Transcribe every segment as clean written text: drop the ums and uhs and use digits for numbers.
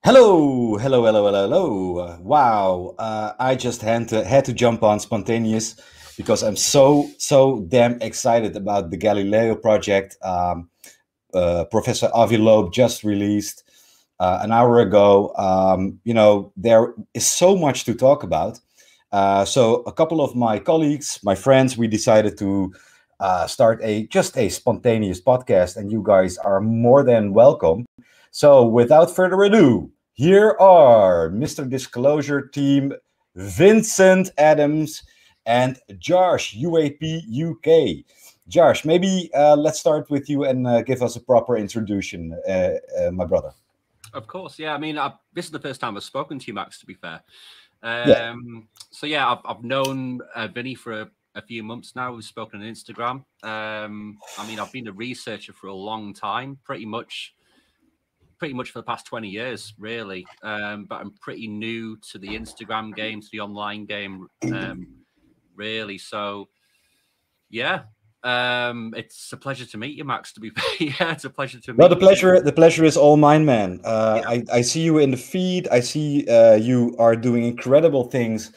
Hello, hello, hello, hello, hello. Wow, I just had to jump on spontaneous because I'm so damn excited about the Galileo project. Professor Avi Loeb just released an hour ago. There is so much to talk about. So a couple of my colleagues, my friends, we decided to start a spontaneous podcast, and you guys are more than welcome. So without further ado, here are Mr. Disclosure Team, Vincent Adams and Josh, UAP UK. Josh, maybe let's start with you and give us a proper introduction, my brother. Of course, yeah. I mean, this is the first time I've spoken to you, Max, to be fair. Yeah. So, yeah, I've known Vinnie for a few months now. We've spoken on Instagram. I mean, I've been a researcher for a long time, pretty much for the past 20 years, really. But I'm pretty new to the Instagram game, to the online game, really. So, yeah. It's a pleasure to meet you, Max, to be fair. Yeah, it's a pleasure to meet Well, you. the pleasure is all mine, man. I see you in the feed. I see you are doing incredible things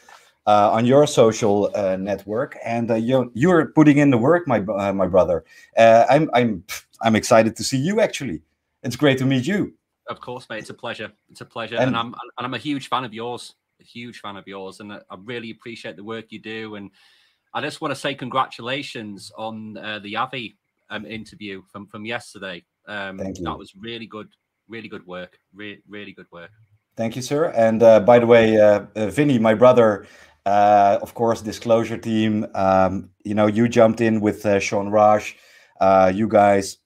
on your social network, and you're putting in the work, my brother. I'm excited to see you. Actually, it's great to meet you. Of course, mate. It's a pleasure. It's a pleasure, and I'm a huge fan of yours. A huge fan of yours, and I really appreciate the work you do. And I just want to say congratulations on the Avi interview from yesterday. Thank you. That was really good work. Really good work. Thank you, sir. And by the way, Vinnie, my brother, of course, Disclosure Team. You jumped in with Sean Raj. You guys,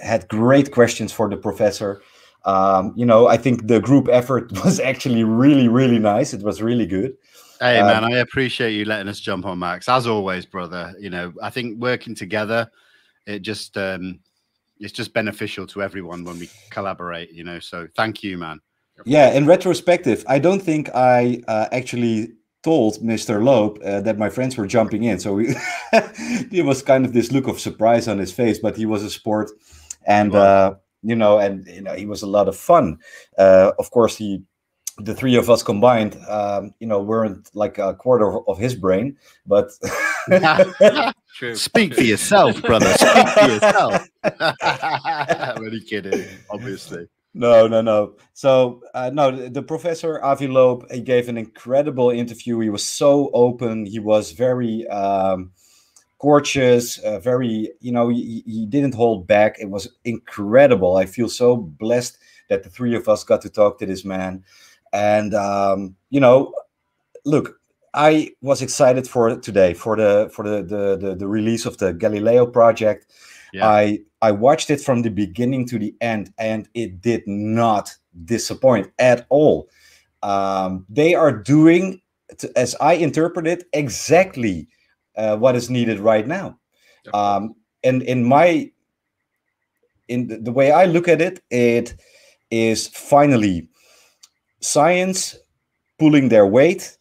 had great questions for the professor. I think the group effort was actually really, really nice. It was really good. Hey, man, I appreciate you letting us jump on, Max. As always, brother. I think working together, it's just beneficial to everyone when we collaborate, So thank you, man. Yeah, in retrospective, I don't think I actually told Mr. Loeb that my friends were jumping in. So it was kind of this look of surprise on his face, but he was a sport. And, he was a lot of fun. Of course, the three of us combined, weren't like a quarter of his brain, but True. Speak for yourself, brother. Speak for yourself. I'm only kidding, obviously. No. So, the professor Avi Loeb, he gave an incredible interview. He was so open. He was very courteous, very, he didn't hold back. It was incredible. I feel so blessed that the three of us got to talk to this man. And, look, I was excited for today, for the release of the Galileo project. Yeah. I watched it from the beginning to the end, and it did not disappoint at all. They are doing, as I interpret it, exactly what is needed right now. And in the way I look at it, it is finally science pulling their weight,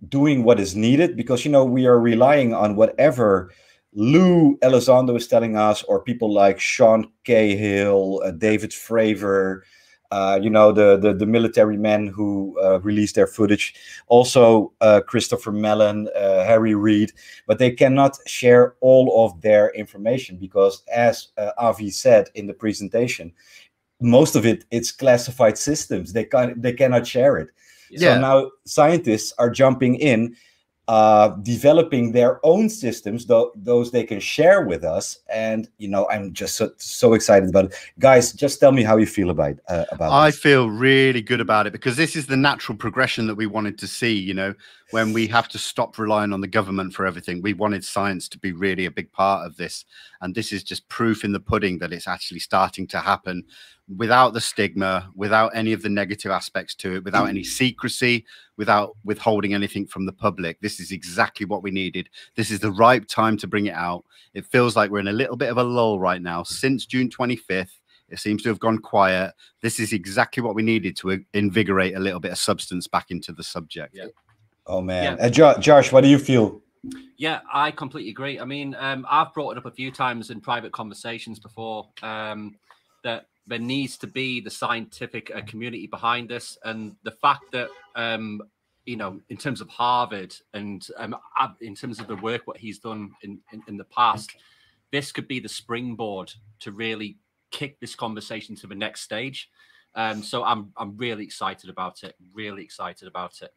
doing what is needed, because, we are relying on whatever Lou Elizondo is telling us, or people like Sean Cahill, David Fravor, the military men who released their footage, also Christopher Mellon, Harry Reid, but they cannot share all of their information because, as Avi said in the presentation, most of it's classified systems. They cannot share it. Yeah. So now scientists are jumping in, developing their own systems, those they can share with us. And, I'm just so excited about it. Guys, just tell me how you feel about I feel really good about it, because this is the natural progression that we wanted to see, when we have to stop relying on the government for everything. We wanted science to be really a big part of this. And this is just proof in the pudding that it's actually starting to happen without the stigma, without any of the negative aspects to it, without any secrecy, without withholding anything from the public. This is exactly what we needed. This is the right time to bring it out. It feels like we're in a little bit of a lull right now. Since June 25th, it seems to have gone quiet. This is exactly what we needed to invigorate a little bit of substance back into the subject. Yeah. Oh, man. Yeah. Josh, what do you feel? Yeah, I completely agree. I mean, I've brought it up a few times in private conversations before. that there needs to be the scientific community behind this, and the fact that you know, in terms of Harvard and in terms of the work what he's done in the past, this could be the springboard to really kick this conversation to the next stage. So I'm really excited about it. Really excited about it.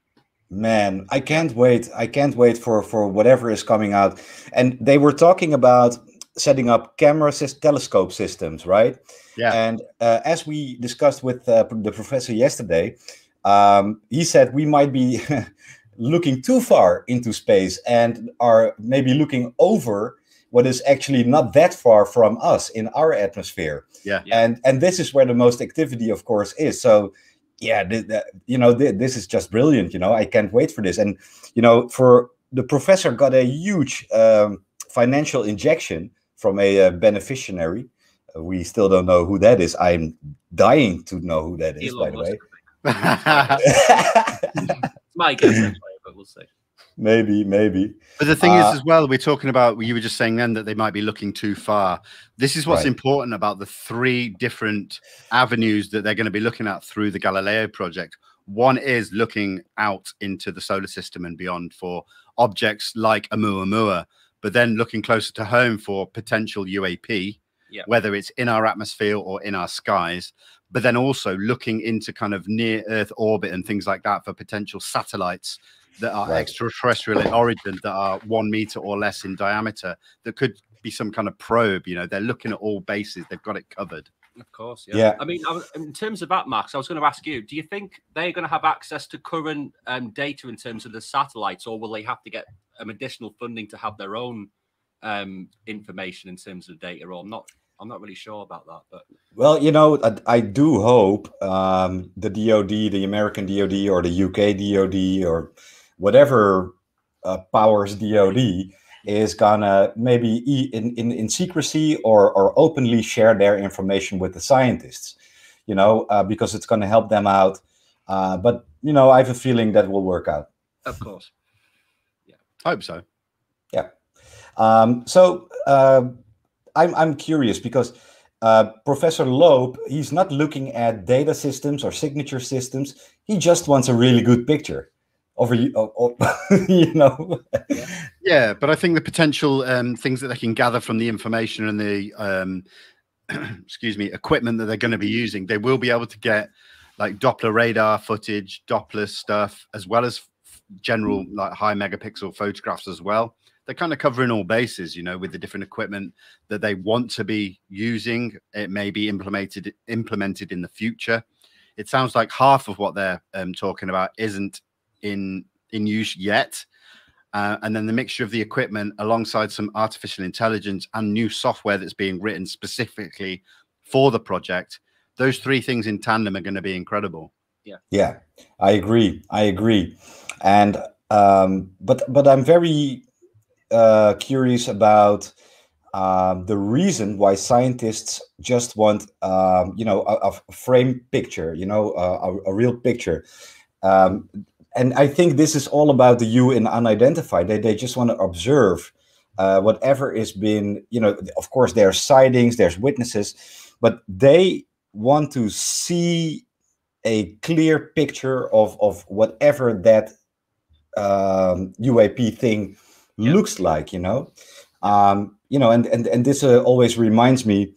Man, I can't wait. I can't wait for whatever is coming out. And they were talking about setting up telescope systems, right? Yeah. And as we discussed with the professor yesterday, he said we might be looking too far into space and are maybe looking over what is actually not that far from us in our atmosphere. Yeah. And this is where the most activity, of course, is. So yeah, you know, this is just brilliant. You know, I can't wait for this. And, you know, for the professor got a huge financial injection from a beneficiary. We still don't know who that is. I'm dying to know who that is, by the way. My guess, anyway, but we'll see. Maybe. But the thing is, as well, we're talking about, you were just saying then that they might be looking too far. This is what's important about the 3 different avenues that they're going to be looking at through the Galileo project. One is looking out into the solar system and beyond for objects like Oumuamua, but then looking closer to home for potential UAP, whether it's in our atmosphere or in our skies, but then also looking into kind of near Earth orbit and things like that for potential satellites that are extraterrestrial in origin, that are 1 meter or less in diameter, that could be some kind of probe. You know, they're looking at all bases. They've got it covered. Of course, yeah. I mean, in terms of that, Max, I was going to ask you, do you think they're going to have access to current data in terms of the satellites, or will they have to get additional funding to have their own information in terms of data? Or I'm not really sure about that. But well, you know, I do hope the DoD, the American DoD, or the UK DoD, or whatever powers DoD is gonna maybe in secrecy or openly share their information with the scientists, you know, because it's going to help them out. But you know, I have a feeling that will work out. Of course, yeah, I hope so. Yeah. So I'm curious because Professor Loeb, he's not looking at data systems or signature systems. He just wants a really good picture. You know. Yeah, but I think the potential things that they can gather from the information and the excuse me, equipment that they're going to be using, they will be able to get like Doppler radar footage, Doppler stuff, as well as general like high megapixel photographs as well. They're kind of covering all bases, you know, with the different equipment that they want to be using. It may be implemented in the future. It sounds like half of what they're talking about isn't in use yet, and then the mixture of the equipment alongside some artificial intelligence and new software that's being written specifically for the project, those 3 things in tandem are going to be incredible. Yeah, I agree, and but I'm very curious about the reason why scientists just want you know, a frame picture, you know, a real picture. And I think this is all about the U in unidentified. They just want to observe whatever has been, you know, of course, there's sightings, there's witnesses, but they want to see a clear picture of whatever that UAP thing looks like, you know. You know, and this always reminds me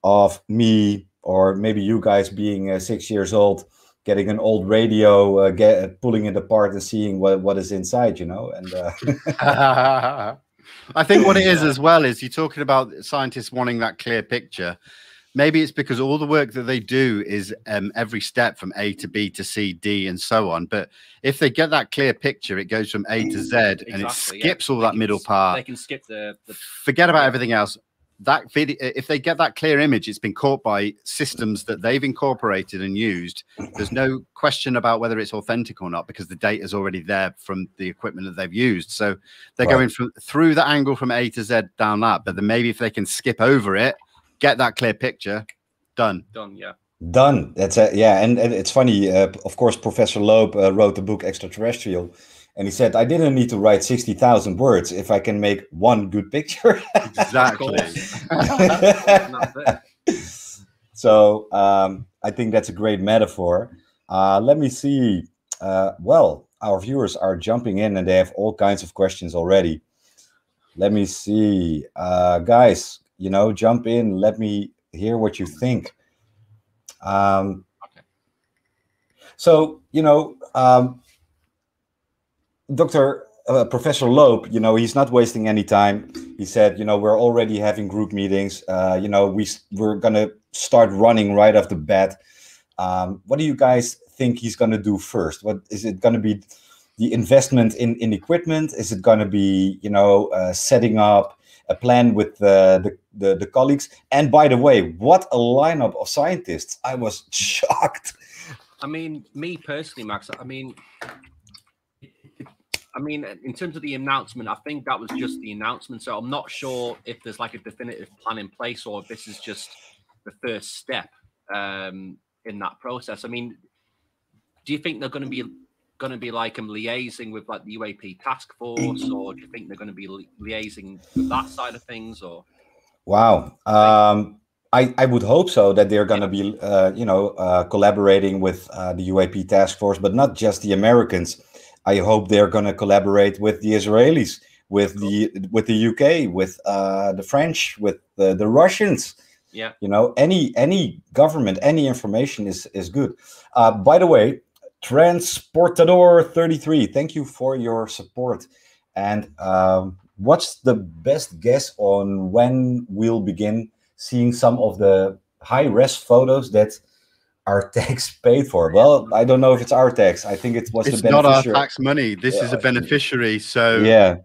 of me, or maybe you guys being 6 years old, getting an old radio, pulling it apart and seeing what is inside, you know. And I think what it is as well is you're talking about scientists wanting that clear picture. Maybe it's because all the work that they do is every step from A to B to C, D, and so on. But if they get that clear picture, it goes from A to Z, and it skips all that middle part. They can skip the forget about everything else. That video, if they get that clear image, it's been caught by systems that they've incorporated and used. There's no question about whether it's authentic or not, because the data is already there from the equipment that they've used. So they're going through the angle from A to Z down that. But then maybe if they can skip over it, get that clear picture, done. Yeah. Done. That's yeah. And it's funny. Of course, Professor Loeb wrote the book Extraterrestrial. And he said, I didn't need to write 60,000 words if I can make one good picture. Exactly. So I think that's a great metaphor. Let me see. Well, our viewers are jumping in and they have all kinds of questions already. Let me see. Guys, you know, jump in. Let me hear what you think. So, you know, Professor Loeb, you know, he's not wasting any time. He said, you know, we're already having group meetings. You know, we're going to start running right off the bat. What do you guys think he's going to do first? What is it going to be? The investment in equipment? Is it going to be, you know, setting up a plan with the colleagues? And by the way, what a lineup of scientists! I was shocked. I mean, me personally, Max. I mean, in terms of the announcement, I think that was just the announcement. So I'm not sure if there's like a definitive plan in place or if this is just the first step in that process. I mean, do you think they're going to be like liaising with like the UAP task force, or do you think they're going to be liaising with that side of things? Or wow, I would hope so, that they're going to be you know, collaborating with the UAP task force, but not just the Americans. I hope they're going to collaborate with the Israelis, with the UK, with the French, with the Russians. Yeah, you know, any government, any information is good. By the way, Transportador 33, thank you for your support. And what's the best guess on when we'll begin seeing some of the high-res photos that our tax paid for? Well, I don't know if it's our tax. I think it was the beneficiary. It's not our tax money. This is a beneficiary. So yeah,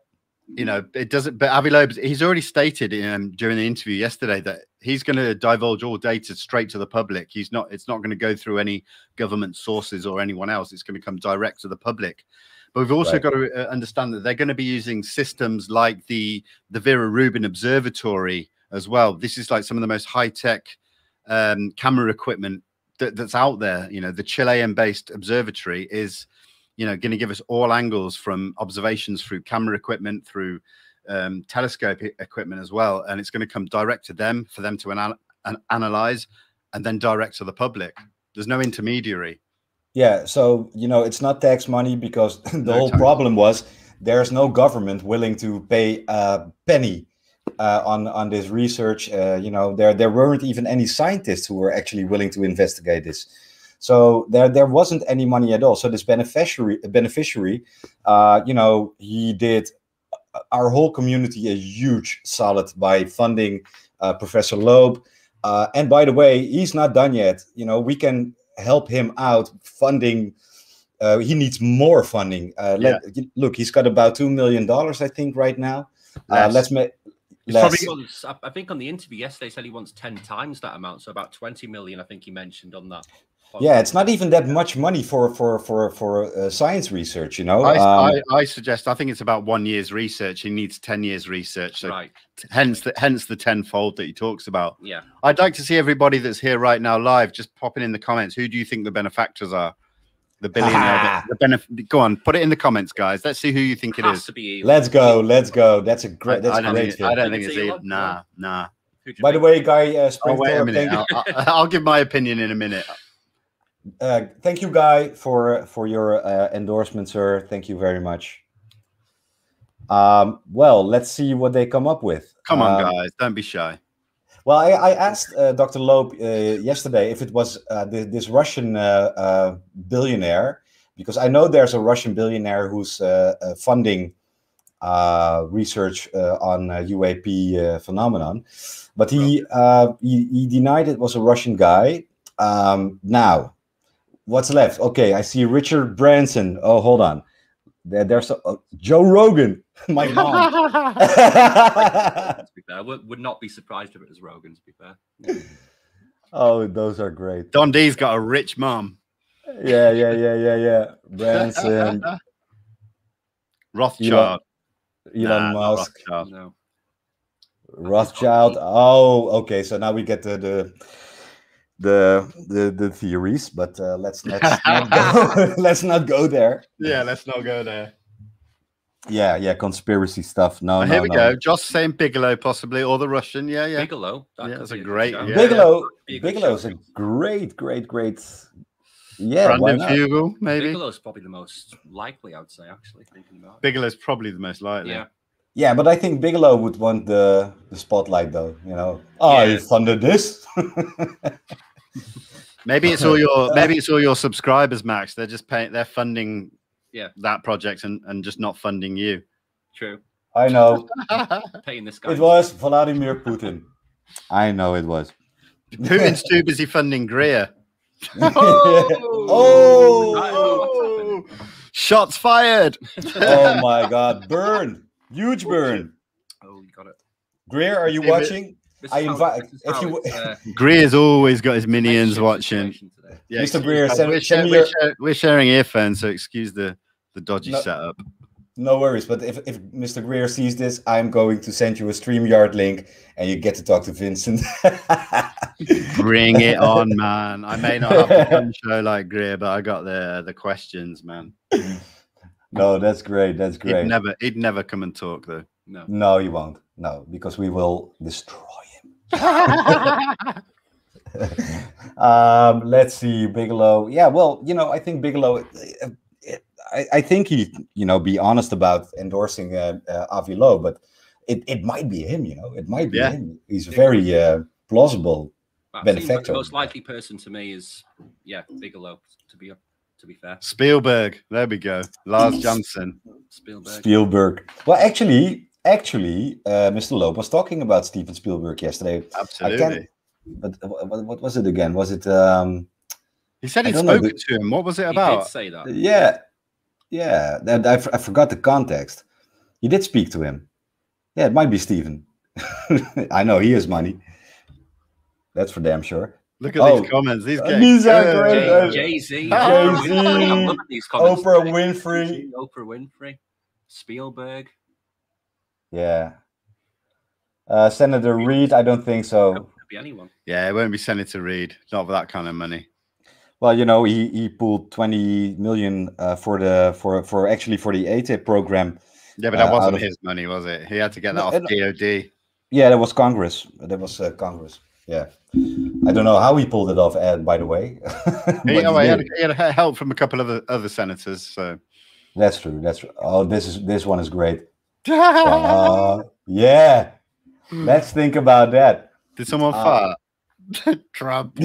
you know, it doesn't. But Avi Loeb, he's already stated during the interview yesterday that he's going to divulge all data straight to the public. It's not going to go through any government sources or anyone else. It's going to come direct to the public. But we've also got to understand that they're going to be using systems like the Vera Rubin Observatory as well. This is like some of the most high-tech camera equipment that's out there. You know, the Chilean-based observatory is, you know, going to give us all angles from observations through camera equipment, through telescope equipment as well. And it's going to come direct to them for them to analyze and then direct to the public. There's no intermediary. Yeah, so, you know, it's not tax money because the whole problem was there's no government willing to pay a penny on this research. You know, there weren't even any scientists who were actually willing to investigate this. So there wasn't any money at all. So this beneficiary, you know, he did our whole community a huge solid by funding Professor Loeb. And by the way, he's not done yet. You know, we can help him out funding. He needs more funding. Look, he's got about $2 million, I think, right now. Let's make. I think on the interview yesterday, he said he wants 10 times that amount, so about 20 million. I think he mentioned on that. Yeah, it's not even that much money for science research, you know. I suggest, I think it's about 1 year's research. He needs 10 years research. So hence the tenfold that he talks about. Yeah. I'd like to see everybody that's here right now live just popping in the comments. Who do you think the benefactors are? The billionaire. Go on, put it in the comments, guys. Let's see who you think it is. Let's go. That's a great. I don't think it's Elon. Nah. By the way, Guy, wait a minute. I'll give my opinion in a minute. Thank you, Guy, for your endorsement, sir. Thank you very much. Well, let's see what they come up with. Come on, guys, don't be shy. Well, I asked Dr. Loeb yesterday if it was this Russian billionaire, because I know there's a Russian billionaire who's funding research on UAP phenomenon, but he denied it was a Russian guy. Now, what's left? Okay, I see Richard Branson. Oh, hold on. There's Joe Rogan. My mom. I would not be surprised if it was Rogan, to be fair. Oh, those are great. Don D's got a rich mom. Yeah. Branson. Rothschild. Elon Musk. Rothschild. No. Rothschild. Oh, okay. So now we get the theories, but let's not go. Let's not go there. Yeah, let's not go there. Yeah, conspiracy stuff. No, Here no, we no. go. Joss saying Bigelow possibly, or the Russian. Yeah. Bigelow. That's a great. Yeah, Bigelow's a great. Yeah, why Brandon not? Fugel, maybe. Bigelow's probably the most likely, I would say, actually, thinking about it. Bigelow's probably the most likely. Yeah. Yeah, but I think Bigelow would want the spotlight, though. You know, I funded this. Maybe it's all your subscribers, Max. They're just paying. They're funding that project and just not funding you. True. I know. Paying this guy. It was Vladimir Putin. I know it was. Putin's too busy funding Greer. Oh! Shots fired. Oh my God! Burn! Huge burn. Oh, you got it. Greer, are you watching? I invite if you. Greer's always got his minions watching. Yeah, Mr. Greer, we're sharing earphones, so excuse the dodgy setup. No worries, but if Mr. Greer sees this, I'm going to send you a StreamYard link, and you get to talk to Vincent. Bring it on, man! I may not have a fun show like Greer, but I got the questions, man. No, that's great. That's great. He'd never come and talk, though. No, he won't. No, because we will destroy him. Let's see, Bigelow. Yeah, well, you know, I think Bigelow. I think he, you know, be honest about endorsing Avi Loeb, but it might be him. You know, it might be him. He's very plausible benefactor. Like the most likely person to me is Bigelow. To be fair, Spielberg. There we go. Lars Johnson. Spielberg. Well, actually, Mr. Loeb was talking about Steven Spielberg yesterday. Absolutely. But what was it again? Was it? He said he'd spoken to him. What was it about? He did say that. Yeah. I forgot the context. He did speak to him. Yeah, it might be Steven. I know he has money. That's for damn sure. Look at these comments. These are great. Jay-Z. Oprah Winfrey. Spielberg. Yeah. Senator Reid, I don't think so. It could be anyone. Yeah, it won't be Senator Reid. Not for that kind of money. Well, you know, he pulled 20 million for the ATIP program. Yeah, but that wasn't his money, was it? He had to get that off DOD. Yeah, that was Congress. Congress. Yeah. I don't know how he pulled it off, Ed, by the way. He had help from a couple of other senators. So that's true. Oh, this one is great. Yeah. Let's think about that. Did someone fart? Trump.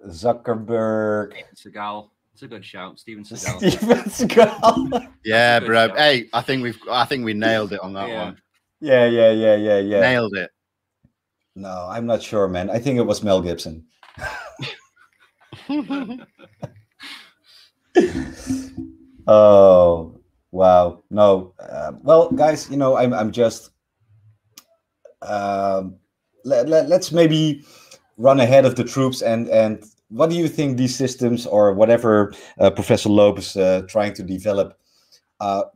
Zuckerberg. Segal. It's a good shout, Steven Segal. Segal. Yeah, bro. Shout. Hey, I think we nailed it on that one. Yeah. Nailed it. No, I'm not sure, man. I think it was Mel Gibson. Oh, wow. No. Well, guys, you know, I'm just let's maybe run ahead of the troops and what do you think these systems or whatever Professor Loeb is trying to develop,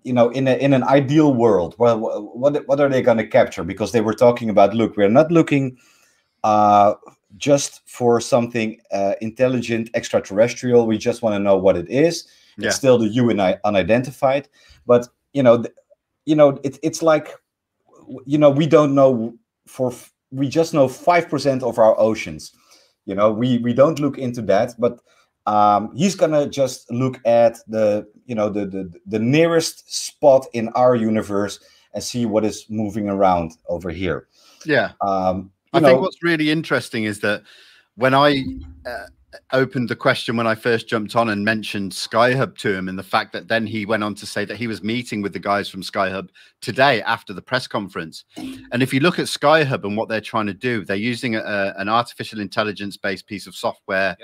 you know, in an ideal world, well, what are they going to capture? Because they were talking about, look, we're not looking just for something intelligent, extraterrestrial. We just want to know what it is. It's still the unidentified, but you know, it's like, you know, we don't know we just know 5% of our oceans. You know, we don't look into that, but he's gonna just look at the nearest spot in our universe and see what is moving around over here. Yeah. I think what's really interesting is that when I opened the question when I first jumped on and mentioned Skyhub to him, and the fact that then he went on to say that he was meeting with the guys from Skyhub today after the press conference. And if you look at Skyhub and what they're trying to do, they're using an artificial intelligence-based piece of software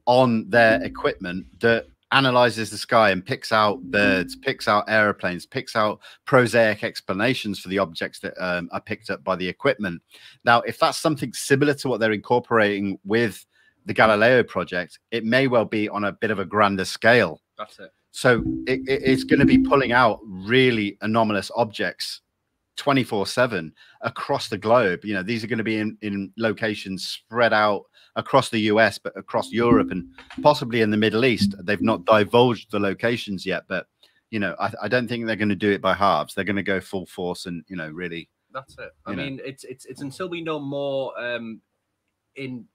on their equipment that analyzes the sky and picks out birds, picks out aeroplanes, picks out prosaic explanations for the objects that are picked up by the equipment. Now, if that's something similar to what they're incorporating with the Galileo project, it may well be on a bit of a grander scale. That's it. So it's going to be pulling out really anomalous objects 24/7 across the globe. You know, these are going to be in locations spread out across the US, but across Europe and possibly in the Middle East. They've not divulged the locations yet, but you know, I don't think they're going to do it by halves. They're going to go full force and, you know, really. That's it. I mean, it's until we know more in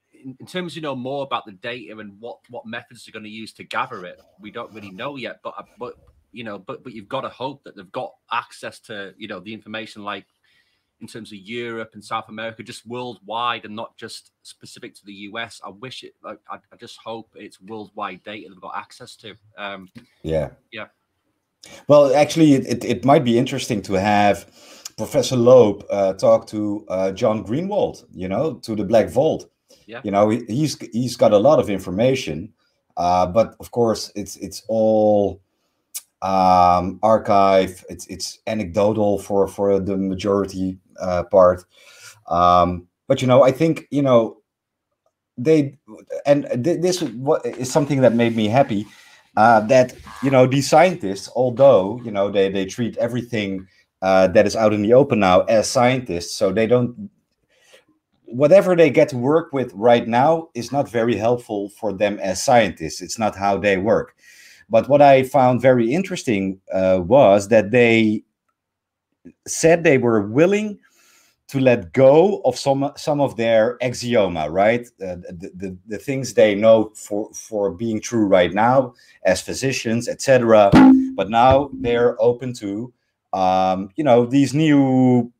terms, you know, more about the data and what methods they're going to use to gather it. We don't really know yet, but you know, but you've got to hope that they've got access to, you know, the information, like in terms of Europe and South America, just worldwide and not just specific to the US. I wish it, like, I just hope it's worldwide data they've got access to. Yeah. Well, actually, it might be interesting to have Professor Loeb talk to John Greenwald, you know, to the Black Vault. Yeah. You know, he's got a lot of information, but of course it's all archive. It's anecdotal for the majority part. But you know, I think, you know, this is something that made me happy. That, you know, these scientists, although, you know, they treat everything that is out in the open now as scientists, so they don't, whatever they get to work with right now is not very helpful for them as scientists. It's not how they work. But what I found very interesting was that they said they were willing to let go of some of their axioma, right? The things they know for being true right now as physicians, etc. But now they're open to, you know, these new,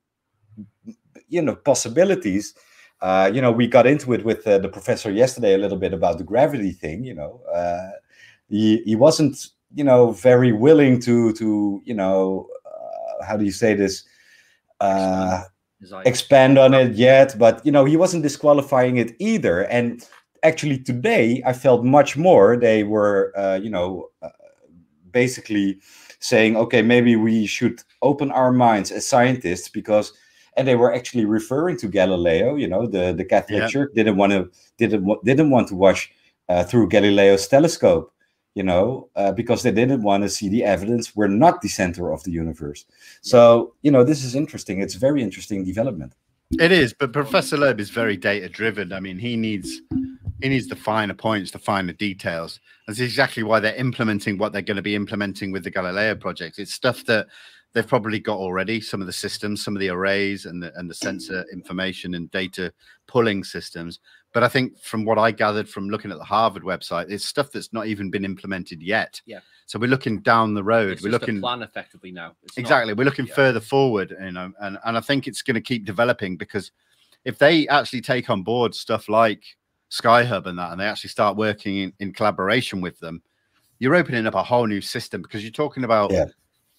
you know, possibilities. You know, we got into it with the professor yesterday a little bit about the gravity thing. You know, he wasn't, you know, very willing to you know, how do you say this? Expand on it yet, but you know, he wasn't disqualifying it either. And actually today I felt much more they were you know, basically saying, okay, maybe we should open our minds as scientists, because, and they were actually referring to Galileo, you know, the Catholic Church didn't want to watch through Galileo's telescope, you know, because they didn't want to see the evidence we're not the center of the universe. So, you know, this is interesting. It's a very interesting development. It is, but Professor Loeb is very data driven. I mean, he needs the finer points, the finer details. That's exactly why they're implementing what they're going to be implementing with the Galileo project. It's stuff that they've probably got already, some of the systems, some of the arrays and the sensor information and data pulling systems. But I think from what I gathered from looking at the Harvard website, it's stuff that's not even been implemented yet. Yeah. So we're looking down the road. We're looking a plan effectively now. Exactly. We're looking further forward, you know, and I think it's going to keep developing, because if they actually take on board stuff like SkyHub and that, and they actually start working in collaboration with them, you're opening up a whole new system, because you're talking about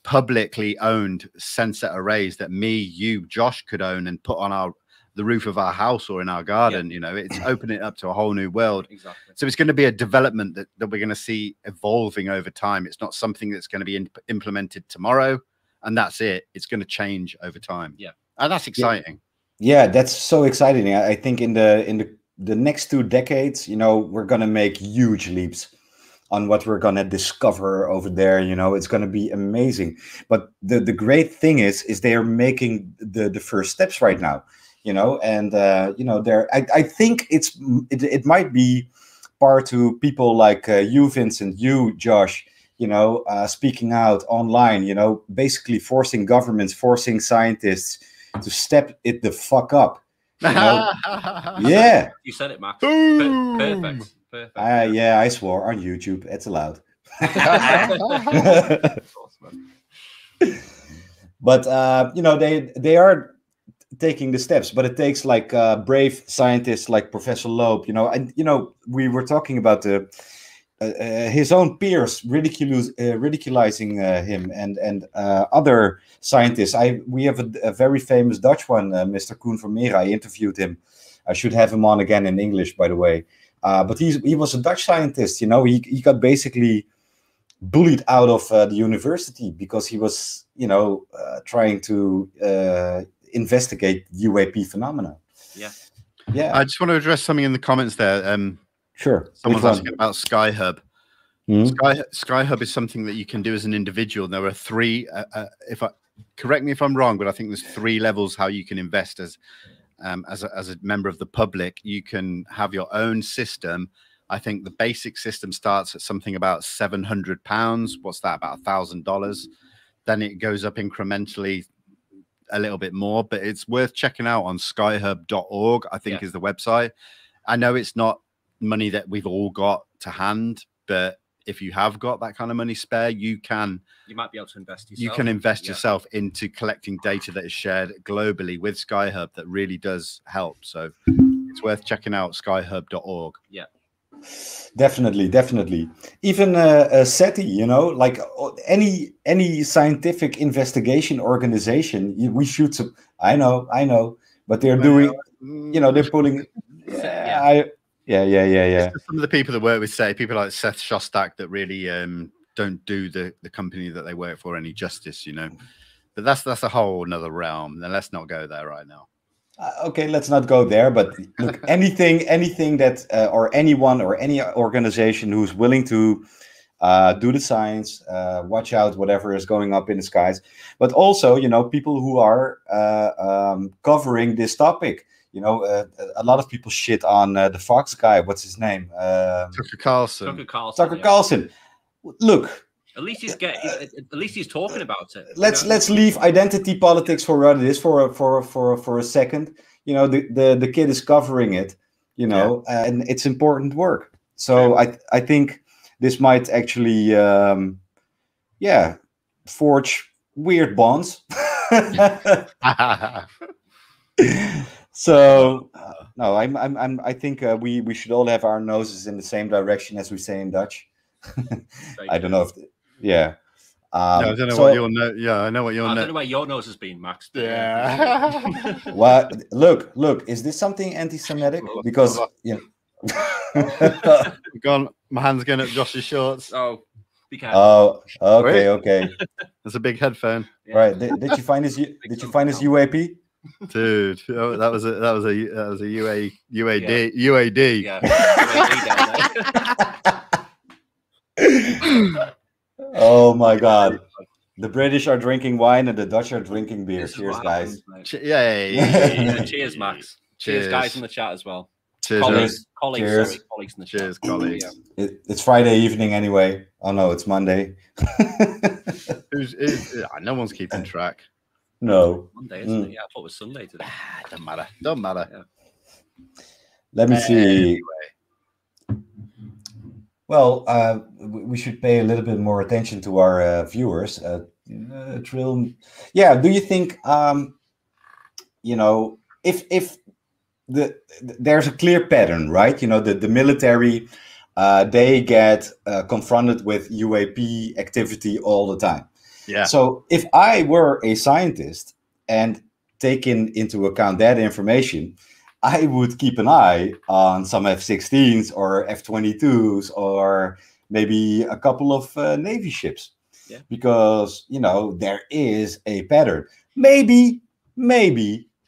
publicly owned sensor arrays that me, you, Josh could own and put on the roof of our house or in our garden. You know, it's opening it up to a whole new world. Exactly. So it's going to be a development that we're going to see evolving over time. It's not something that's going to be implemented tomorrow and that's it. It's going to change over time. Yeah. And that's exciting. Yeah, that's so exciting. I think in the next 2 decades, you know, we're going to make huge leaps on what we're going to discover over there. You know, it's going to be amazing. But the great thing is they are making the first steps right now, you know, and, you know, I think it might be part to people like you, Vincent, you, Josh, you know, speaking out online, you know, basically forcing governments, forcing scientists to step it the fuck up. You know? Yeah. You said it, Max. Perfect. Perfect. Yeah, I swore on YouTube. It's allowed. But you know, they are taking the steps, but it takes like brave scientists like Professor Loeb. You know, and you know, we were talking about his own peers ridiculizing him and other scientists. We have a very famous Dutch one, Mr. Koen Vermeer. I interviewed him. I should have him on again in English, by the way. But he was a Dutch scientist, you know. He got basically bullied out of the university because he was, you know, trying to investigate UAP phenomena. Yeah. Yeah. I just want to address something in the comments there. Sure. Someone's asking about SkyHub. SkyHub is something that you can do as an individual. There are 3, correct me if I'm wrong, but I think there's 3 levels how you can invest as a member of the public. You can have your own system. I think the basic system starts at something about £700. What's that? About $1,000. Then it goes up incrementally a little bit more, but it's worth checking out on skyhub.org, I think is the website. I know it's not money that we've all got to hand, but if you have got that kind of money spare, you might be able to invest yourself. You can invest yourself into collecting data that is shared globally with Skyhub that really does help. So it's worth checking out skyhub.org. Yeah. Definitely. Even SETI, you know, like any scientific investigation organization, we should. I know, but they're doing, you know, they're pulling. Yeah. Some of the people that work with, say, people like Seth Shostak that really don't do the company that they work for any justice, you know. But that's a whole another realm. Then let's not go there right now. Okay, let's not go there. But look, anything that or anyone or any organization who's willing to do the science, watch out whatever is going up in the skies, but also, you know, people who are covering this topic. You know, a lot of people shit on the Fox guy. What's his name? Tucker Carlson. Tucker Carlson. Look. At least he's talking about it. Let's leave identity politics for what it is for a second. You know, the kid is covering it. You know, and it's important work. So I think this might actually, forge weird bonds. So no, I think we should all have our noses in the same direction, as we say in Dutch. I don't know if. Yeah. I don't know what your nose. Yeah, I know what your nose. I don't know where your nose has been, Max. Yeah. Well, look. Is this something anti-Semitic? Because you know. Gone. My hand's going up Josh's shorts. Oh, be careful. Oh, okay. That's a big headphone. Yeah. Right. Did you find his? Did you find his UAP? Dude, that was a UAD. Yeah. Oh my God. The British are drinking wine and the Dutch are drinking beer. Cheers, guys. Cheers, Max. Cheers, guys in the chat as well. Cheers. Colleagues Cheers. in the chat. Cheers, colleagues. Yeah. It's Friday evening anyway. Oh no, it's Monday. No one's keeping track. No. Monday, isn't it? Yeah, I thought it was Sunday today. Don't matter. Yeah. Let me see. Anyway. Well, we should pay a little bit more attention to our viewers. Trill. Yeah. Do you think, you know, if there's a clear pattern, right? You know, the military, they get confronted with UAP activity all the time. Yeah. So if I were a scientist and taking into account that information, I would keep an eye on some F-16s or F-22s or maybe a couple of Navy ships. Yeah. Because, you know, there is a pattern. Maybe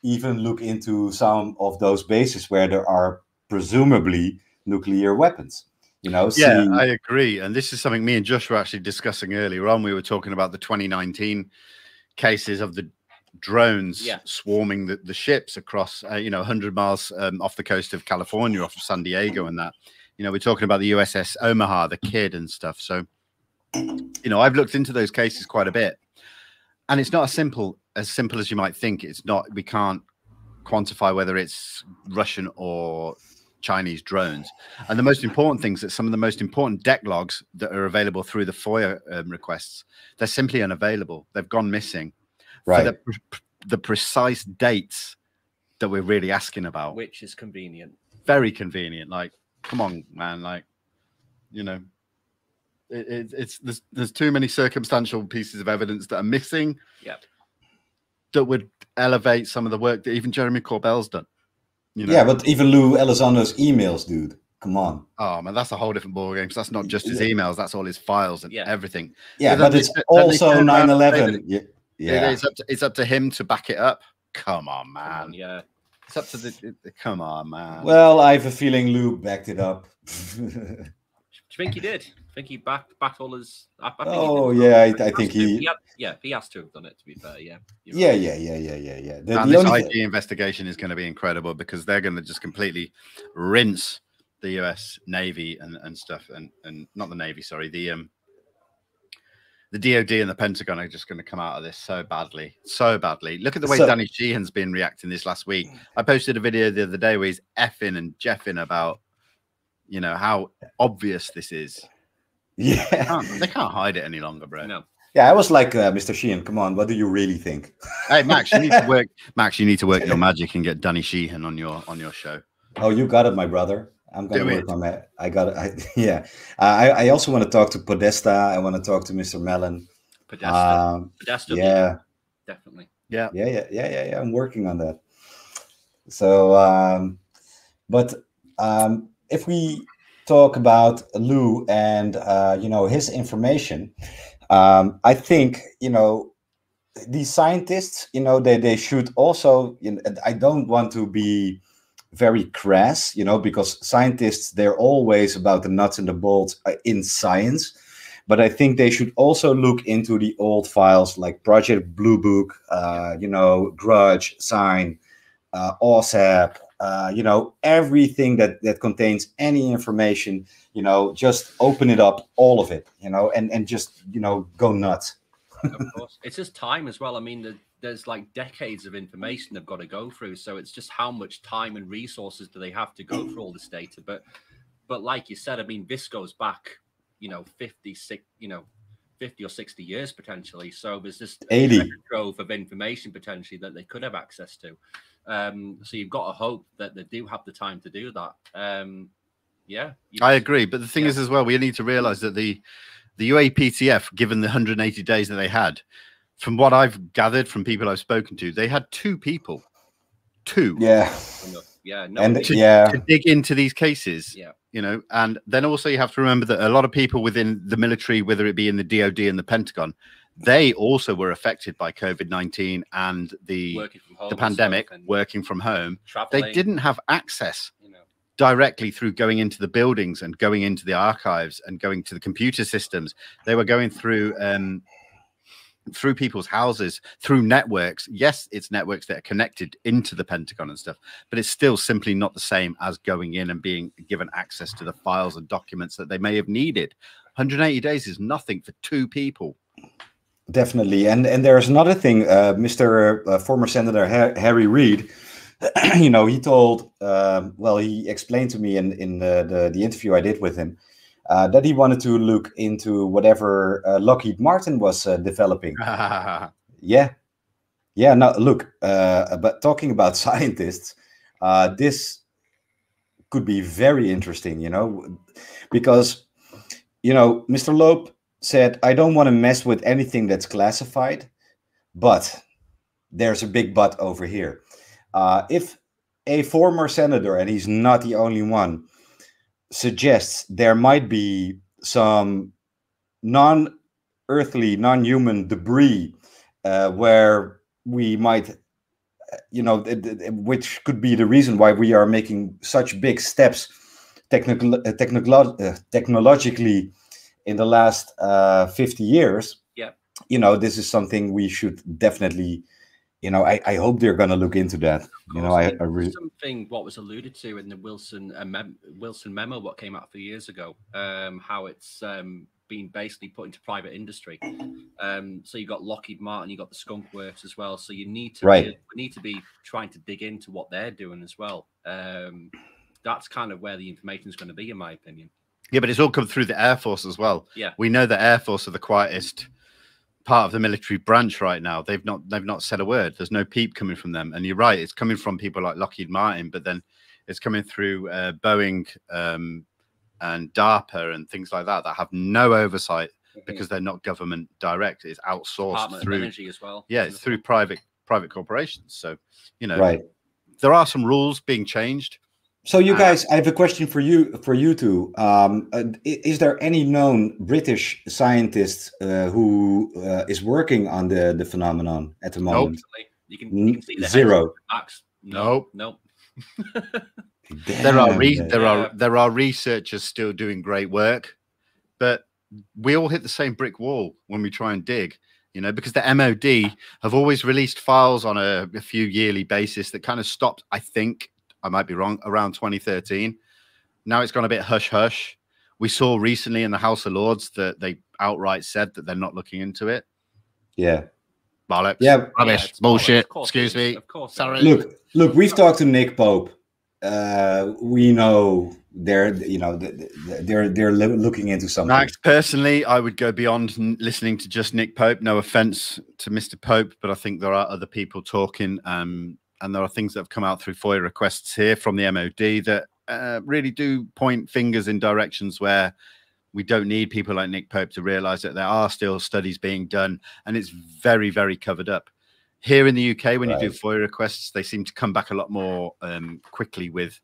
even look into some of those bases where there are presumably nuclear weapons. You know, I agree. And this is something me and Josh were actually discussing earlier on. We were talking about the 2019 cases of the drones swarming the ships across, 100 miles off the coast of California, off of San Diego and that. You know, we're talking about the USS Omaha, the Kid and stuff. So, you know, I've looked into those cases quite a bit. And it's not as simple as you might think. It's not, we can't quantify whether it's Russian or Chinese drones. And the most important things that some of the most important deck logs that are available through the FOIA requests, they're simply unavailable. They've gone missing. Right. For the precise dates that we're really asking about. Which is convenient. Very convenient. Like, come on, man. Like, you know, there's too many circumstantial pieces of evidence that are missing. Yep. That would elevate some of the work that even Jeremy Corbell's done. You know? Yeah, but even Lou Elizondo's emails, dude. Come on. Oh man, that's a whole different ballgame. That's not just his emails. That's all his files and everything. Yeah, but it's also 9/11. Yeah. It's up to him to back it up. Come on, man. Yeah. It's up to come on, man. Well, I have a feeling Lou backed it up. you think he did? I think he backed all his. I think Oh he did. yeah, I think he. He has to have done it. To be fair, yeah. Yeah. And this IG investigation is going to be incredible because they're going to just completely rinse the US Navy and stuff, and not the Navy, sorry, the DOD and the Pentagon are just going to come out of this so badly. Look at the way Danny Sheehan's been reacting this last week. I posted a video the other day where he's effing and jeffing about, you know, how obvious this is. Yeah, they can't hide it any longer, bro. No. Yeah, I was like, Mr. Sheehan, come on, what do you really think? Hey, Max, you need to work. Max, you need to work your magic and get Danny Sheehan on your show. Oh, you got it, my brother. I'm going to work on that. I got it. Yeah. I also want to talk to Podesta. I want to talk to Mr. Mellon. Podesta. Yeah. Definitely. Yeah. Yeah. I'm working on that. So, if we talk about Lou and, you know, his information, I think, you know, these scientists, you know, they should also, you know, I don't want to be very crass, you know, because scientists, they're always about the nuts and the bolts in science. But I think they should also look into the old files like Project Blue Book, you know, Grudge, Sign, OSAP, you know, everything that contains any information, you know, just open it up, all of it, you know, and just, you know, go nuts. Of course. It's just time as well. I mean, there's like decades of information they've got to go through. So it's just how much time and resources do they have to go through all this data. But like you said, I mean, this goes back, you know, 50 or 60 years potentially. So there's just 80 trove of information potentially that they could have access to. So you've got to hope that they do have the time to do that. Yeah, I agree. But the thing is as well, we need to realize that the UAPTF, given the 180 days that they had, from what I've gathered from people I've spoken to, they had two people. Yeah. Yeah. To dig into these cases. Yeah. You know, and then also you have to remember that a lot of people within the military, whether it be in the DOD and the Pentagon, they also were affected by COVID-19 and the pandemic, working from home. Traveling. They didn't have access directly through going into the buildings and going into the archives and going to the computer systems. They were going through people's houses, through networks. Yes, it's networks that are connected into the Pentagon and stuff, but it's still simply not the same as going in and being given access to the files and documents that they may have needed. 180 days is nothing for two people. Definitely. And there's another thing, Mr. Former Senator Harry Reid, you know, he told, well, he explained to me in the interview I did with him, that he wanted to look into whatever Lockheed Martin was developing. Yeah. No, look, but talking about scientists, this could be very interesting, you know, because, you know, Mr. Loeb said, I don't want to mess with anything that's classified, but there's a big but over here. If a former senator, and he's not the only one, suggests there might be some non-earthly, non-human debris where we might, you know, which could be the reason why we are making such big steps technologically in the last 50 years. Yeah, you know, this is something we should definitely, you know, I hope they're going to look into that. You know, I really something what was alluded to in the Wilson memo, what came out a few years ago, how it's been basically put into private industry. So you got Lockheed Martin, you got the Skunk Works as well. So you need to we need to be trying to dig into what they're doing as well. That's kind of where the information is going to be, in my opinion. Yeah, but it's all come through the Air Force as well. Yeah, we know the Air Force are the quietest part of the military branch right now. They've not said a word. There's no peep coming from them. And you're right, it's coming from people like Lockheed Martin, but then it's coming through Boeing and DARPA and things like that have no oversight because they're not government direct. It's outsourced Department through of Energy as well. Yeah, it's through private corporations. So, you know, right. There are some rules being changed. So you guys, I have a question for you two. Is there any known British scientist who is working on the phenomenon at the moment? You can see the zero. Nope. There are researchers still doing great work. but we all hit the same brick wall when we try and dig, you know, because the MOD have always released files on a few yearly basis that kind of stopped, I think, I might be wrong, around 2013. Now it's gone a bit hush-hush. We saw recently in the House of Lords that they outright said that they're not looking into it. Yeah. Bollocks. Yeah. Rubbish. Bullshit. Excuse me. Of course. Sorry. Look, we've talked to Nick Pope. We know they're looking into something. Max, personally, I would go beyond listening to just Nick Pope. No offense to Mr. Pope, but I think there are other people talking, and there are things that have come out through FOIA requests here from the MOD that really do point fingers in directions where we don't need people like Nick Pope to realize that there are still studies being done, and it's very, very covered up. Here in the UK, when you do FOIA requests, they seem to come back a lot more quickly with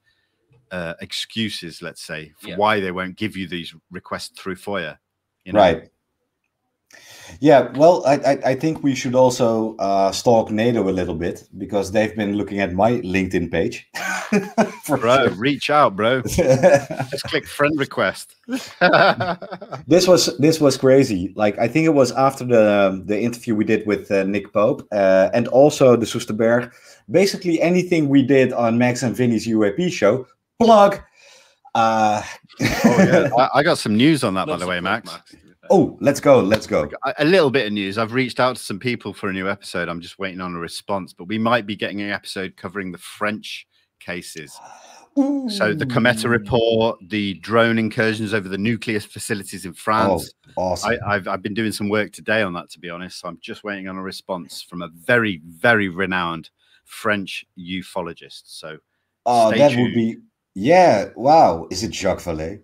excuses, let's say, for why they won't give you these requests through FOIA. You know? Right. Yeah, well, I think we should also stalk NATO a little bit, because they've been looking at my LinkedIn page. Bro, reach out, bro. Just click friend request. This was crazy. Like, I think it was after the interview we did with Nick Pope and also the Zuckerberg. Basically, anything we did on Max and Vinnie's UAP show, plug. Oh, yeah. I got some news on that, by the way, Max. Oh, let's go. Let's go. A little bit of news. I've reached out to some people for a new episode. I'm just waiting on a response, but we might be getting an episode covering the French cases. Ooh. So the Cometa report, the drone incursions over the nuclear facilities in France. Oh, awesome. I've been doing some work today on that, to be honest. So I'm just waiting on a response from a very, very renowned French ufologist. So that would be, yeah. Wow. Is it Jacques Vallée?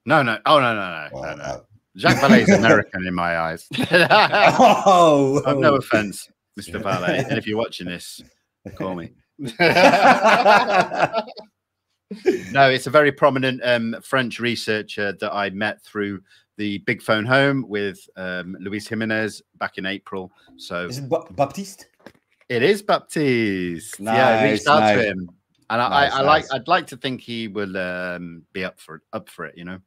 No. Oh, no. Jacques Vallée is American in my eyes. No offense, Mr. Vallée. And if you're watching this, call me. No, it's a very prominent French researcher that I met through the Big Phone Home with Luis Jimenez back in April. So is it Baptiste? It is Baptiste. Nice, yeah, I reached out to him, and nice. I'd like to think he will be up for it. You know.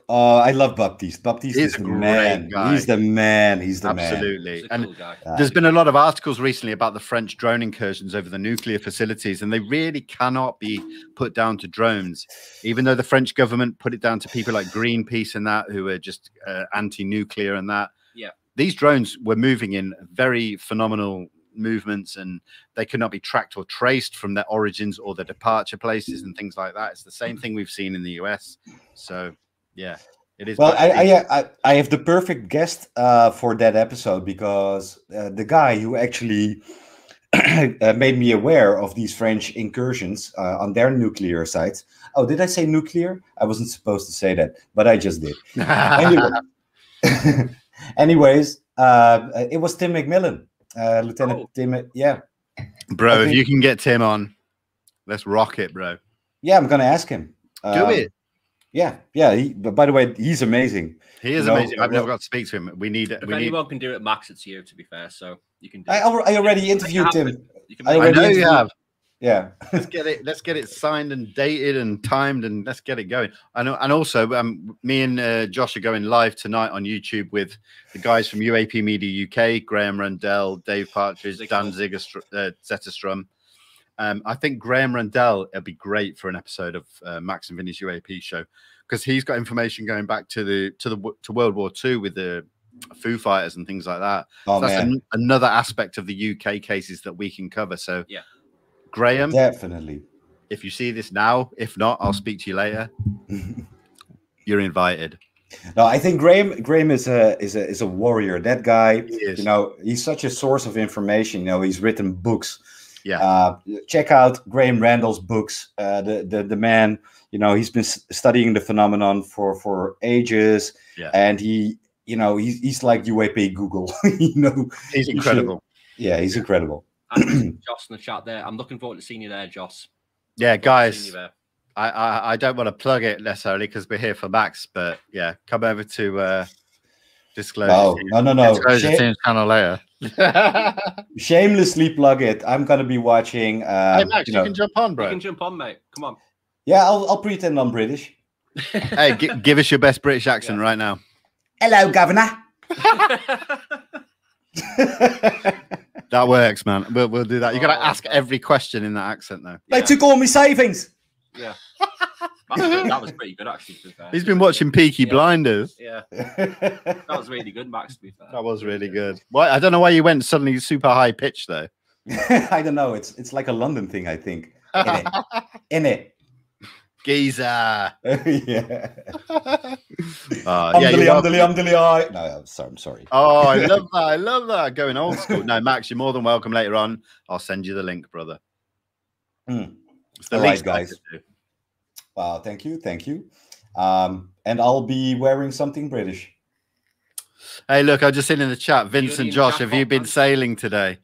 Oh, I love Baptiste. Baptiste is the man. Guy. He's the man. He's the Absolutely. man. Absolutely. Cool and there's been a lot of articles recently about the French drone incursions over the nuclear facilities, and they really cannot be put down to drones, even though the French government put it down to people like Greenpeace and that, who are just anti-nuclear and that. Yeah. These drones were moving in very phenomenal movements, and they could not be tracked or traced from their origins or their departure places and things like that. It's the same thing we've seen in the US. So yeah, it is. Well, I have the perfect guest for that episode, because the guy who actually made me aware of these French incursions on their nuclear sites. Oh, did I say nuclear? I wasn't supposed to say that, but I just did. Anyways, it was Tim McMillan, Lieutenant Tim. Yeah, bro, if you can get Tim on, let's rock it, bro. Yeah, I'm gonna ask him. Do it. Yeah. But by the way, he's amazing. He is amazing. I've never got to speak to him. If anyone can do it, Max, it's you. To be fair, so you can. Do I already interviewed him. I know you have. Yeah. Let's get it signed and dated and timed, and let's get it going. I know, and also, me and Josh are going live tonight on YouTube with the guys from UAP Media UK, Graham Rundell, Dave Partridge, Dan Zetterstrom. I think Graham Rundell it'd be great for an episode of Max and Vinnie's UAP show, because he's got information going back to World War II with the Foo Fighters and things like that. Oh, so that's another aspect of the UK cases that we can cover. So yeah, Graham, definitely. If you see this now, if not, I'll speak to you later. You're invited. No, I think Graham is a warrior. That guy, you know, he's such a source of information. You know, he's written books. Yeah. Check out Graham Randall's books. The man, you know, he's been studying the phenomenon for ages. Yeah. And he's like UAP Google. You know, he's incredible. Yeah, he's incredible. And Joss in the chat there. I'm looking forward to seeing you there, Joss. Yeah, guys. I don't want to plug it necessarily because we're here for Max, but yeah, come over to Disclosure. No. Disclosure channel later. Shamelessly plug it. I'm gonna be watching. Hey Max, you can jump on, bro. You can jump on, mate. Come on. Yeah, I'll pretend I'm British. Hey, give us your best British accent right now. Hello, Governor. That works, man. We'll do that. You got to ask every question in that accent, though. They took all my savings. Yeah. That was pretty good, actually, to be fair. He's been watching Peaky Blinders. Yeah. That was really good, Max, to be fair. That was really good. Why? I don't know why you went suddenly super high pitch, though. I don't know. It's like a London thing, I think. In it. Geezer. Yeah. No, I'm sorry. Oh, I love that. I love that. Going old school. No, Max, you're more than welcome later on. I'll send you the link, brother. It's the least guys. Wow, thank you. And I'll be wearing something British. Hey, look, I just seen in the chat, Vincent, Josh, have you been sailing today?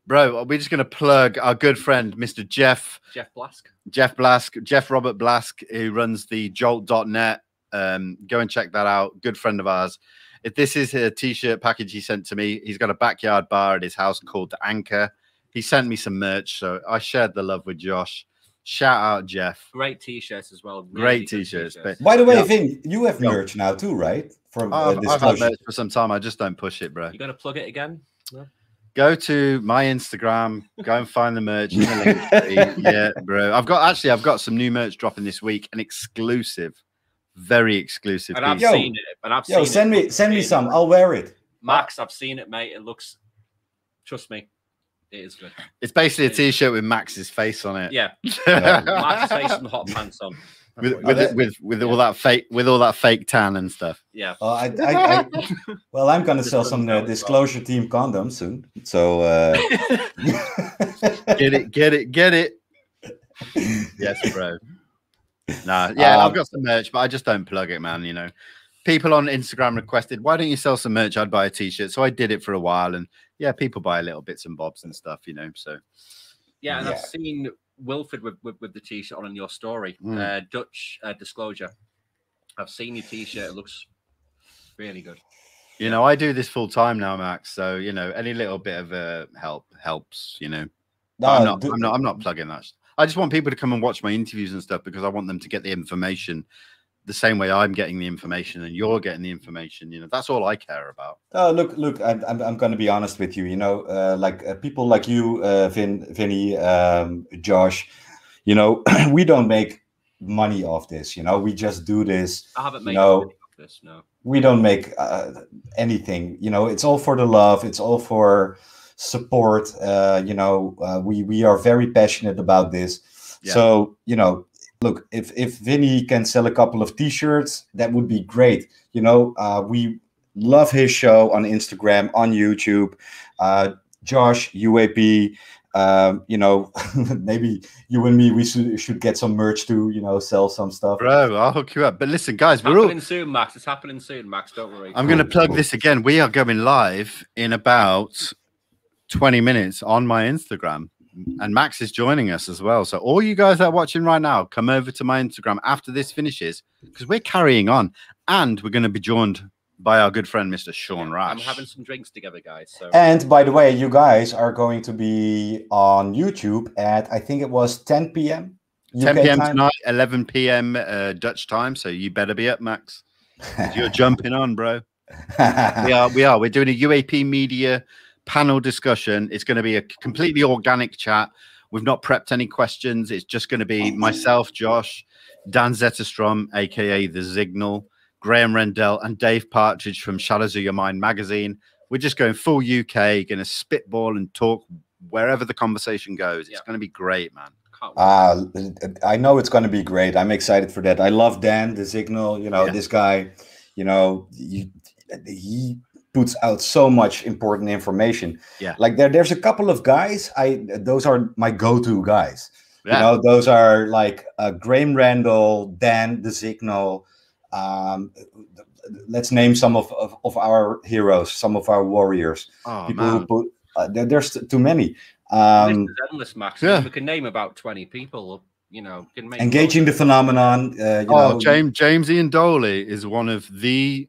Bro, we're just going to plug our good friend, Mr. Jeff Robert Blask, who runs the jolt.net. Go and check that out. Good friend of ours. If this is a t-shirt package he sent to me, he's got a backyard bar at his house called The Anchor. He sent me some merch, so I shared the love with Josh. Shout out, Jeff. Great t-shirts as well. Really great t-shirts. By the way, Vin, you have merch now too, right? From I've had merch for some time. I just don't push it, bro. You going to plug it again? No? Go to my Instagram, go and find the merch in the link. Yeah, bro. I've got some new merch dropping this week, an exclusive, very exclusive. And I've seen it. And I've seen it. Send me some. I'll wear it. Max, I've seen it, mate. It looks, trust me, it is good. It's basically a t-shirt with Max's face on it. Yeah. Max's face and hot pants on. With all that fake tan and stuff. Yeah. Well, I'm gonna sell some Disclosure Team condoms soon. So get it. Yes, bro. Nah, yeah, I've got some merch, but I just don't plug it, man. You know, people on Instagram requested, "Why don't you sell some merch? I'd buy a t-shirt." So I did it for a while, and yeah, people buy little bits and bobs and stuff, you know. So yeah, and I've seen Wilfred with the t-shirt on in your story. Dutch Disclosure. I've seen your t-shirt. It looks really good. You know, I do this full time now, Max. So you know, any little bit of help helps. You know, I'm not plugging that. I just want people to come and watch my interviews and stuff because I want them to get the information the same way I'm getting the information and you're getting the information. You know, that's all I care about. Look, I'm going to be honest with you. You know, people like you, Vinny, Josh. You know, we don't make money off this. You know, we just do this. I haven't made money off this. No, we don't make anything. You know, it's all for the love. It's all for support. You know, we are very passionate about this. Yeah. So you know. Look, if Vinny can sell a couple of t-shirts, that would be great. You know, we love his show on Instagram, on YouTube. Josh, UAP, you know, maybe you and me, we should get some merch too, you know, sell some stuff. Bro, I'll hook you up. But listen, guys, it's happening soon, Max. It's happening soon, Max. Don't worry. I'm going to plug this again. We are going live in about 20 minutes on my Instagram. And Max is joining us as well. So all you guys that are watching right now, come over to my Instagram after this finishes because we're carrying on. And we're going to be joined by our good friend, Mr. Sean Rash. I'm having some drinks together, guys. So. And by the way, you guys are going to be on YouTube at, I think it was 10 p.m. 10 p.m. tonight, 11 p.m. Dutch time. So you better be up, Max. You're jumping on, bro. We are. We're doing a UAP media panel discussion. It's going to be a completely organic chat. We've not prepped any questions. It's just going to be myself, Josh, Dan Zetterstrom, aka The Signal, Graham Rendell, and Dave Partridge from Shadows of Your Mind magazine. We're just going full UK, going to spitball and talk wherever the conversation goes. It's going to be great, man. I know it's going to be great. I'm excited for that. I love Dan, The Signal. You know, this guy, you know, he puts out so much important information. Yeah, like there's a couple of guys. Those are my go-to guys. Yeah. You know, those are like Graham Randall, Dan, The Signal. Let's name some of our heroes, some of our warriors. Oh, people man. Who put. There's too many. This is endless, Max. Yeah. We can name about 20 people. You know, can make engaging the phenomenon. You know, James Ian Doley is one of the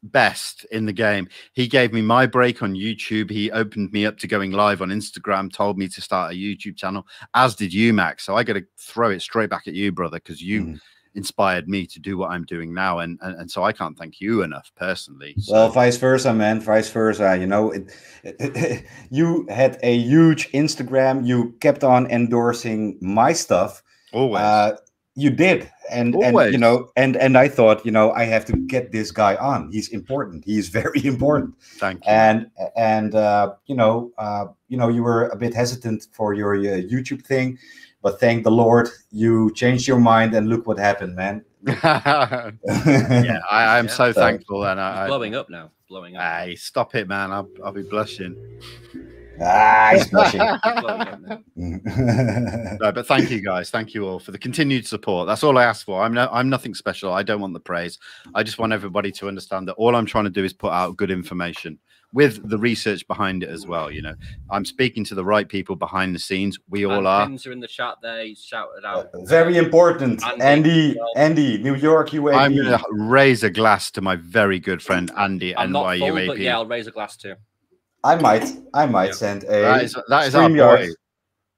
best in the game. He gave me my break on YouTube. He opened me up to going live on Instagram, told me to start a YouTube channel, as did you, Max. So I got to throw it straight back at you, brother, because you inspired me to do what I'm doing now. And so I can't thank you enough personally. So. Well, vice versa, man. Vice versa. You know, you had a huge Instagram. You kept on endorsing my stuff. Always. You did. And you know, and I thought, you know, I have to get this guy on. He's important. He's very important. Thank you. And you know, you were a bit hesitant for your YouTube thing, but thank the Lord, you changed your mind, and look what happened, man. Yeah, I'm so thankful, and He's blowing up now. Blowing up. Hey, stop it, man! I'll be blushing. He's blushing. No, but thank you guys, thank you all for the continued support. That's all I ask for. I'm nothing special. I don't want the praise. I just want everybody to understand that all I'm trying to do is put out good information with the research behind it as well. You know, I'm speaking to the right people behind the scenes. We all are. Pinzer in the chat there. He shouted out. Very important, Andy, New York, UAP. I'm going to raise a glass to my very good friend Andy, I'm not full, NYUAP. but yeah, I'll raise a glass too. I might send a that is our boy.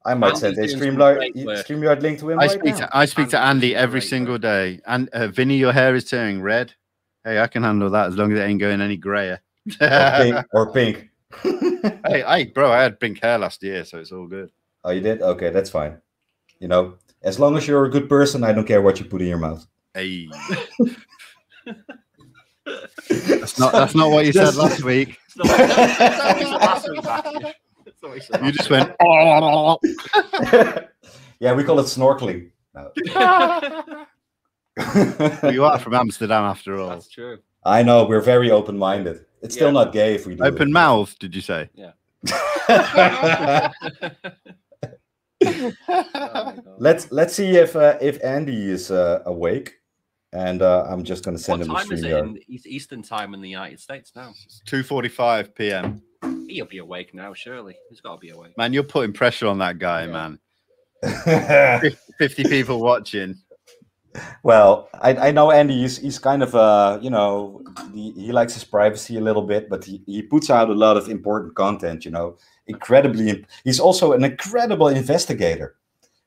I might send a StreamYard link to him. I speak to Andy every single day. And Vinnie, your hair is turning red. Hey, I can handle that as long as it ain't going any grayer. or pink. hey, bro, I had pink hair last year, so it's all good. Oh, you did? Okay, that's fine. You know, as long as you're a good person, I don't care what you put in your mouth. Hey. That's not what you said last week. You just went. Yeah, we call it snorkeling. No. You are from Amsterdam, after all. That's true. I know, we're very open-minded. It's still not gay if we do open mouth. Did you say? Yeah. Let's see if Andy is awake. And I'm just going to send him a stream. What time is it in Eastern time in the United States now? It's 2:45 p.m. He'll be awake now, surely. He's got to be awake. Man, you're putting pressure on that guy, man. 50 people watching. Well, I know Andy. He's kind of you know, he likes his privacy a little bit, but he puts out a lot of important content. You know, he's also an incredible investigator.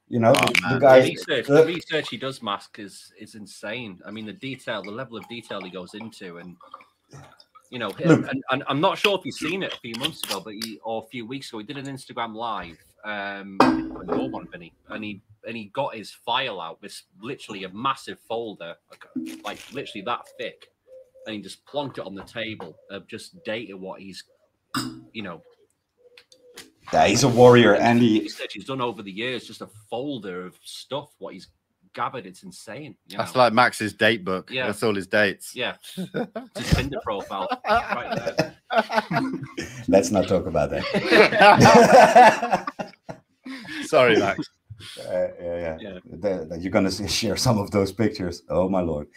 You know, the research he does, Mask, is insane. I mean, the level of detail he goes into, and you know, and I'm not sure if you've seen it a few months ago, but or a few weeks ago, he did an Instagram live, your one, Vinny, and he got his file out. This literally a massive folder, like literally that thick, and he just plonked it on the table of just data what he's, you know. Yeah, he's a warrior, and he's done over the years, just a folder of stuff, what he's gathered. It's insane. That's like Max's date book. Yeah. That's all his dates. Yeah. His Tinder profile. Right there. Let's not talk about that. Sorry, Max. Yeah. You're going to share some of those pictures. Oh, my Lord.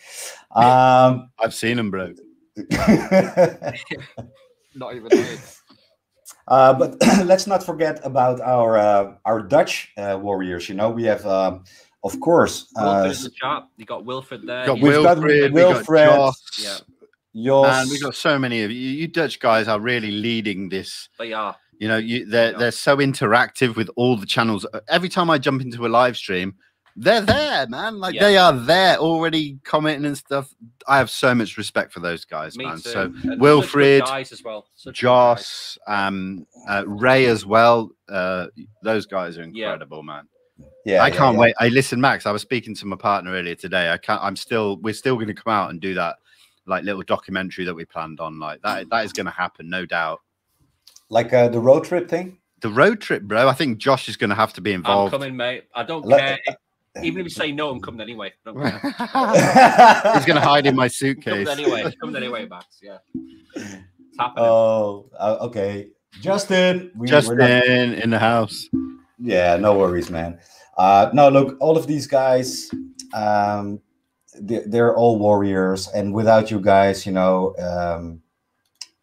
I've seen them, bro. Not even there. But let's not forget about our Dutch warriors. You know, we have, of course, you got Wilfred there. We've got Wilfred. Yeah. Jos. And we've got so many of you. You Dutch guys are really leading this. They are. You know, they're so interactive with all the channels. Every time I jump into a live stream, they're there, man. Like they are there already commenting and stuff. I have so much respect for those guys, man. Too. So and Wilfred, guys as well. Jos, Ray as well. Those guys are incredible, man. Yeah, I can't wait. Listen, Max, I was speaking to my partner earlier today. We're still going to come out and do that like little documentary that we planned on. Like that is going to happen, no doubt. Like the road trip thing? The road trip, bro. I think Josh is going to have to be involved. I'm coming, mate. I don't care. Even if you say no, I'm coming anyway. He's going to hide in my suitcase. Coming anyway, Max. Yeah. It's happening. Oh, okay. Justin in the house. Yeah, no worries, man. No, look, all of these guys, they're all warriors, and without you guys, you know,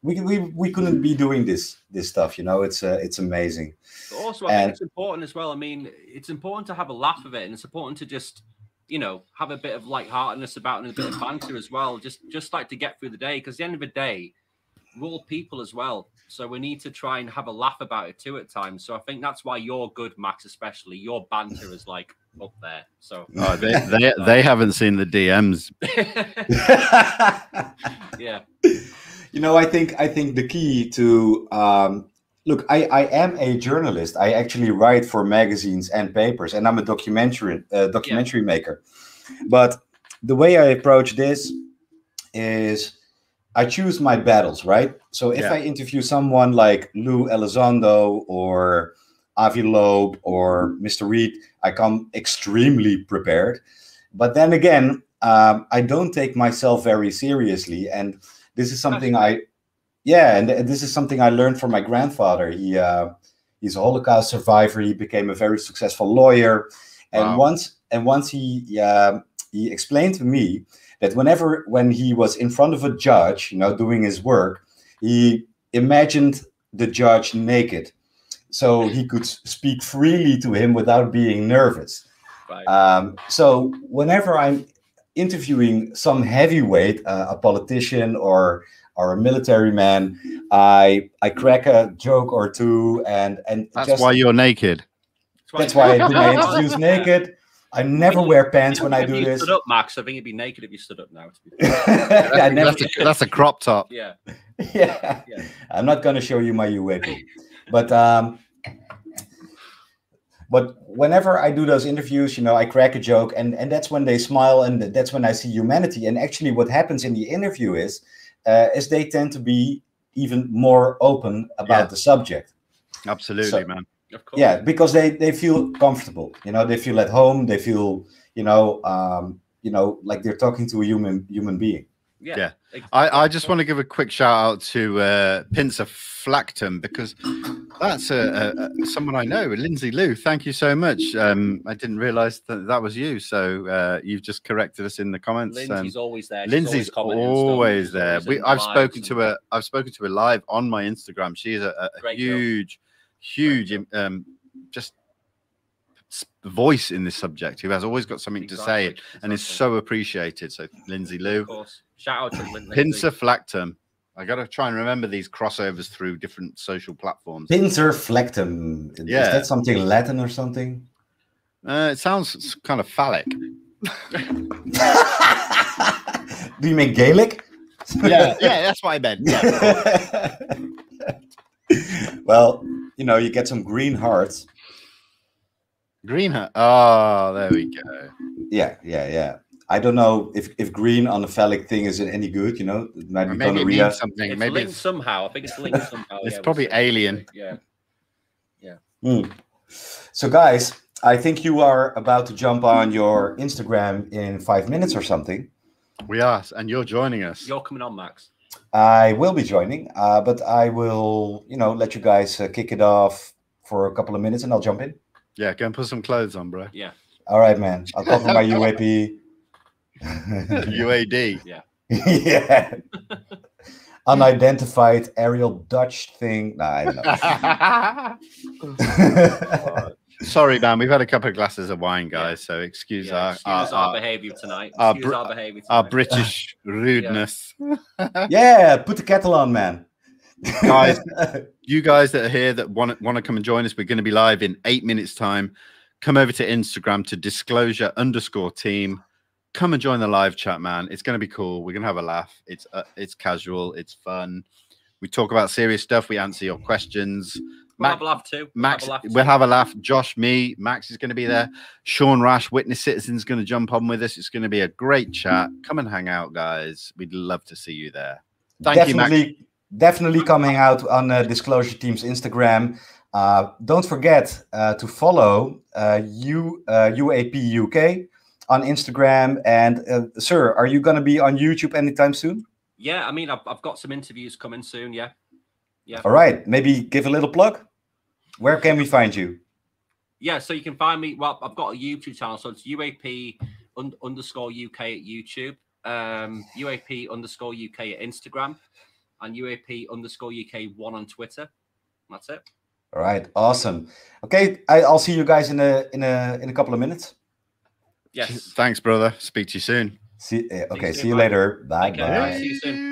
we couldn't be doing this stuff. You know, it's amazing. But also, I think it's important as well. I mean, it's important to have a laugh of it, and it's important to just, you know, have a bit of lightheartedness about it and a bit of banter as well. Just like to get through the day, because at the end of the day, we're all people as well. So we need to try and have a laugh about it too at times. So I think that's why you're good, Max, especially. Your banter is like up there. So they haven't seen the DMs. Yeah. You know, I think the key to look, I am a journalist. I actually write for magazines and papers, and I'm a documentary maker. But the way I approach this is I choose my battles, right? So if I interview someone like Lou Elizondo or Avi Loeb or Mr. Reed, I come extremely prepared. But then again, I don't take myself very seriously, and this is something this is something I learned from my grandfather. He's a Holocaust survivor. He became a very successful lawyer, and once he explained to me that when he was in front of a judge, you know, doing his work, he imagined the judge naked, so he could speak freely to him without being nervous. Right. So whenever I'm interviewing some heavyweight, a politician or a military man, I crack a joke or two, and that's why you're naked. That's why I do my interviews naked. I never wear pants when I do this. Stood up, Max. I think you'd be naked if you stood up now. That's a crop top. Yeah. Yeah. I'm not going to show you my UAP, but whenever I do those interviews, you know, I crack a joke, and that's when they smile, and that's when I see humanity. And actually, what happens in the interview is they tend to be even more open about the subject. Absolutely, man. Of course. Yeah, because they feel comfortable. You know, they feel at home. They feel, like they're talking to a human being. Yeah. Exactly. I just want to give a quick shout out to Pinzer Flactum, because that's someone I know, Lindsay Lou. Thank you so much. I didn't realize that was you, so you've just corrected us in the comments. Lindsay's always there. Lindsay's always there. I've spoken to her live on my Instagram. She is a huge just voice in this subject, who has always got something to say and is so appreciated. So Lindsay Lou, of course. Shout out to Lindsay. Pinzer Flactum. I gotta try and remember these crossovers through different social platforms. Pinzer Flactum. Yeah. Is that something Latin or something? It sounds kind of phallic. Do you mean Gaelic? Yeah, that's what I meant. Yeah. Well, you know, you get some green hearts. Green heart. Oh, there we go. Yeah. I don't know if green on a phallic thing is any good. You know, it might be maybe it means something. It's maybe linked somehow. I think it's linked somehow. It's probably alien. Yeah. So, guys, I think you are about to jump on your Instagram in 5 minutes or something. We are, and you're joining us. You're coming on, Max. I will be joining, but I will, let you guys kick it off for a couple of minutes, and I'll jump in. Yeah, go and put some clothes on, bro. Yeah. All right, man. I'll cover my UAP. UAD. Yeah. Yeah. Unidentified aerial Dutch thing. Nah, I don't know. Sorry, man. We've had a couple of glasses of wine, guys. So excuse our behaviour tonight. Our British rudeness. Yeah, put the kettle on, man. Guys, you guys that are here that want to come and join us, we're going to be live in 8 minutes time. Come over to Instagram to disclosure_team. Come and join the live chat, man. It's going to be cool. We're going to have a laugh. It's casual. It's fun. We talk about serious stuff. We answer your questions. We'll have a laugh too. Max, we'll have a laugh. Josh, me, Max is going to be there. Sean Rash, Witness Citizen, is going to jump on with us. It's going to be a great chat. Come and hang out, guys. We'd love to see you there. Thank you, Max. Definitely come hang out on Disclosure Team's Instagram. Don't forget to follow UAP UK on Instagram. And sir, are you going to be on YouTube anytime soon? Yeah, I mean, I've got some interviews coming soon. Yeah. All right, maybe give a little plug. Where can we find you? Yeah, so you can find me. Well, I've got a YouTube channel, so it's UAP _UK at YouTube, UAP _UK at Instagram, and UAP _UK 1 on Twitter. That's it. All right, awesome. Okay, I'll see you guys in a couple of minutes. Yes. Thanks, brother. Speak to you soon. See you later. Bye. See you soon.